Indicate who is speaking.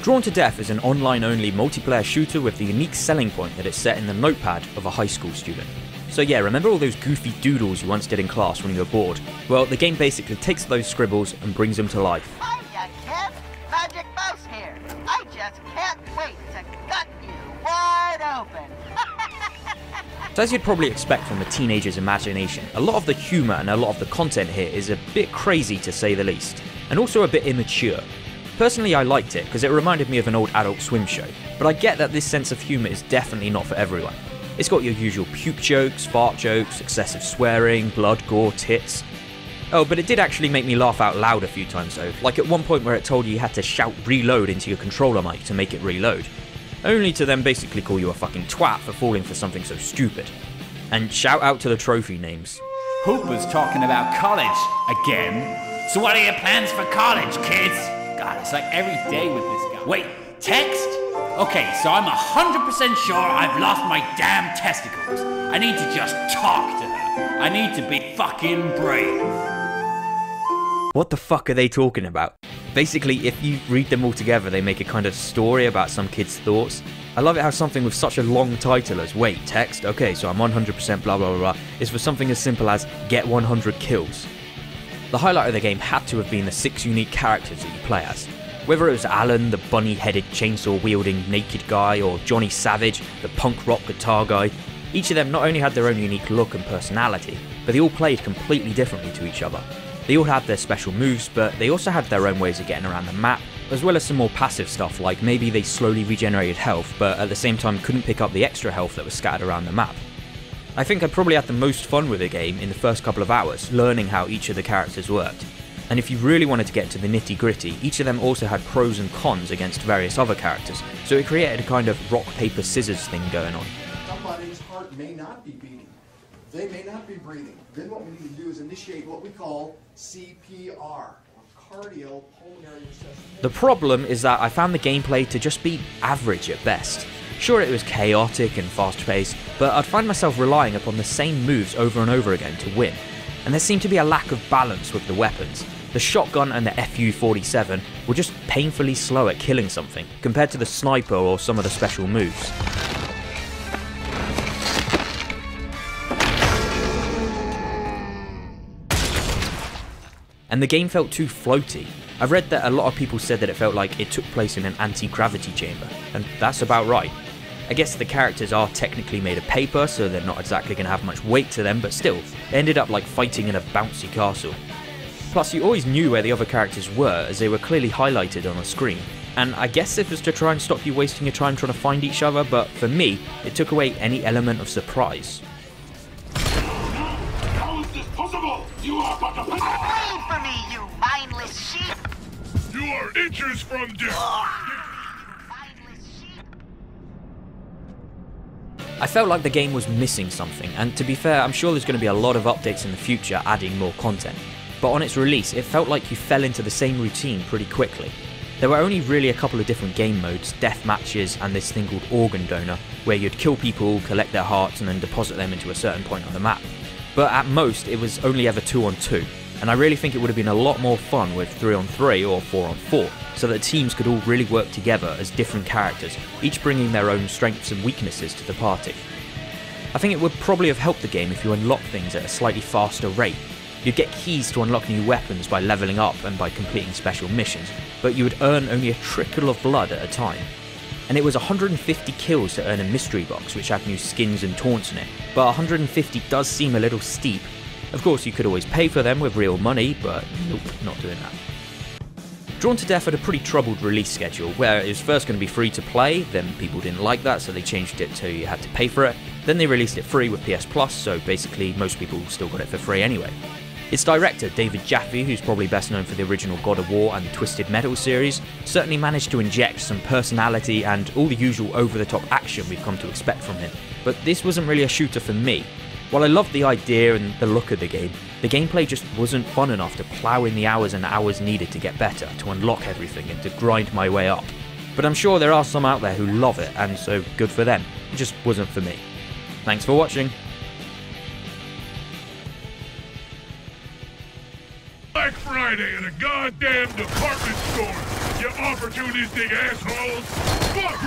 Speaker 1: Drawn to Death is an online-only multiplayer shooter with the unique selling point that it's set in the notepad of a high school student. So yeah, remember all those goofy doodles you once did in class when you were bored? Well, the game basically takes those scribbles and brings them to life.
Speaker 2: Hiya, kid! Magic Mouse here! I just can't wait to cut you wide open!
Speaker 1: So as you'd probably expect from a teenager's imagination, a lot of the humour and a lot of the content here is a bit crazy to say the least, and also a bit immature. Personally, I liked it because it reminded me of an old Adult Swim show, but I get that this sense of humour is definitely not for everyone. It's got your usual puke jokes, fart jokes, excessive swearing, blood, gore, tits. Oh, but it did actually make me laugh out loud a few times though, like at one point where it told you had to shout reload into your controller mic to make it reload. Only to then basically call you a fucking twat for falling for something so stupid. And shout out to the trophy names.
Speaker 3: Hooper's talking about college again. So what are your plans for college, kids? God, it's like every day with this guy. Wait, text? Okay, so I'm 100% sure I've lost my damn testicles. I need to just talk to her. I need to be fucking brave.
Speaker 1: What the fuck are they talking about? Basically, if you read them all together, they make a kind of story about some kid's thoughts. I love it how something with such a long title as wait, text, okay, so I'm 100% blah blah blah, is for something as simple as get 100 kills. The highlight of the game had to have been the 6 unique characters that you play as. Whether it was Alan, the bunny-headed chainsaw-wielding naked guy, or Johnny Savage, the punk rock guitar guy, each of them not only had their own unique look and personality, but they all played completely differently to each other. They all had their special moves, but they also had their own ways of getting around the map, as well as some more passive stuff like maybe they slowly regenerated health, but at the same time couldn't pick up the extra health that was scattered around the map. I think I probably had the most fun with the game in the first couple of hours, learning how each of the characters worked. And if you really wanted to get to the nitty gritty, each of them also had pros and cons against various other characters, so it created a kind of rock, paper, scissors thing going on.
Speaker 4: Somebody's heart may not be beating, they may not be breathing. Then what we need to do is initiate what we call CPR, or cardiopulmonary resuscitation.
Speaker 1: The problem is that I found the gameplay to just be average at best. Sure, it was chaotic and fast-paced, but I'd find myself relying upon the same moves over and over again to win. And there seemed to be a lack of balance with the weapons. The shotgun and the FU-47 were just painfully slow at killing something, compared to the sniper or some of the special moves. And the game felt too floaty. I've read that a lot of people said that it felt like it took place in an anti-gravity chamber, and that's about right. I guess the characters are technically made of paper, so they're not exactly going to have much weight to them, but still, they ended up like fighting in a bouncy castle. Plus, you always knew where the other characters were, as they were clearly highlighted on the screen. And I guess it was to try and stop you wasting your time trying to find each other, but for me, it took away any element of surprise.
Speaker 5: How is this possible? You are but a...
Speaker 2: Wait for me, you mindless sheep!
Speaker 5: You are inches from death!
Speaker 1: I felt like the game was missing something, and to be fair, I'm sure there's going to be a lot of updates in the future adding more content. But on its release, it felt like you fell into the same routine pretty quickly. There were only really a couple of different game modes, death matches and this thing called organ donor, where you'd kill people, collect their hearts and then deposit them into a certain point on the map. But at most, it was only ever 2-on-2, and I really think it would have been a lot more fun with 3-on-3 or 4-on-4, so that teams could all really work together as different characters, each bringing their own strengths and weaknesses to the party. I think it would probably have helped the game if you unlocked things at a slightly faster rate. You'd get keys to unlock new weapons by leveling up and by completing special missions, but you would earn only a trickle of blood at a time. And it was 150 kills to earn a mystery box which had new skins and taunts in it, but 150 does seem a little steep. Of course you could always pay for them with real money, but nope, not doing that. Drawn to Death had a pretty troubled release schedule, where it was first going to be free to play, then people didn't like that so they changed it to you had to pay for it, then they released it free with PS Plus, so basically most people still got it for free anyway. Its director, David Jaffe, who's probably best known for the original God of War and the Twisted Metal series, certainly managed to inject some personality and all the usual over-the-top action we've come to expect from him. But this wasn't really a shooter for me. While I loved the idea and the look of the gameplay just wasn't fun enough to plough in the hours and hours needed to get better, to unlock everything and to grind my way up. But I'm sure there are some out there who love it, and so good for them. It just wasn't for me. Thanks for watching.
Speaker 5: Black Friday at a goddamn department store. You opportunistic assholes! Fuck